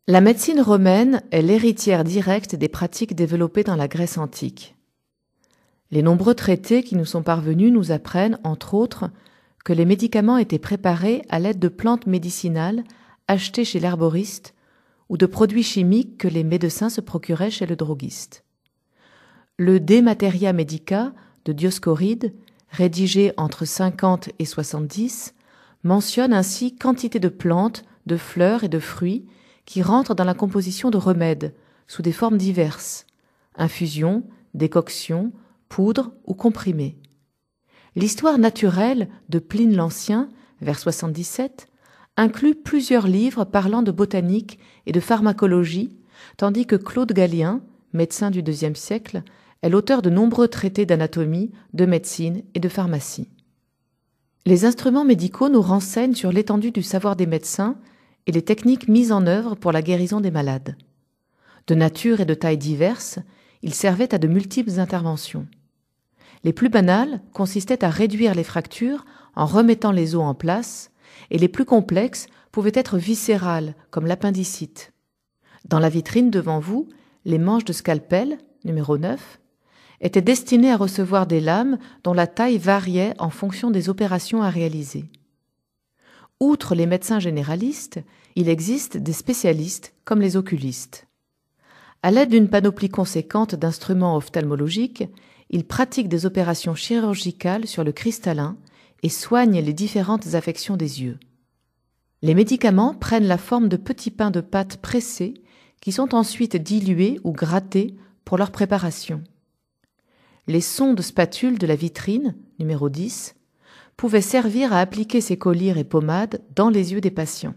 La médecine romaine est l'héritière directe des pratiques développées dans la Grèce antique. Les nombreux traités qui nous sont parvenus nous apprennent, entre autres, que les médicaments étaient préparés à l'aide de plantes médicinales achetées chez l'herboriste ou de produits chimiques que les médecins se procuraient chez le droguiste. Le De Materia Medica de Dioscoride, rédigé entre 50 et 70, mentionne ainsi quantité de plantes, de fleurs et de fruits qui rentrent dans la composition de remèdes sous des formes diverses, infusions, décoctions, poudres ou comprimés. L'histoire naturelle de Pline l'Ancien, vers 77, inclut plusieurs livres parlant de botanique et de pharmacologie, tandis que Claude Gallien, médecin du IIe siècle, est l'auteur de nombreux traités d'anatomie, de médecine et de pharmacie. Les instruments médicaux nous renseignent sur l'étendue du savoir des médecins et les techniques mises en œuvre pour la guérison des malades. De nature et de taille diverses, ils servaient à de multiples interventions. Les plus banales consistaient à réduire les fractures en remettant les os en place, et les plus complexes pouvaient être viscérales, comme l'appendicite. Dans la vitrine devant vous, les manches de scalpel, numéro 9, étaient destinées à recevoir des lames dont la taille variait en fonction des opérations à réaliser. Outre les médecins généralistes, il existe des spécialistes comme les oculistes. À l'aide d'une panoplie conséquente d'instruments ophtalmologiques, ils pratiquent des opérations chirurgicales sur le cristallin et soignent les différentes affections des yeux. Les médicaments prennent la forme de petits pains de pâte pressés qui sont ensuite dilués ou grattés pour leur préparation. Les sondes spatules de la vitrine, numéro 10, pouvaient servir à appliquer ces collyres et pommades dans les yeux des patients.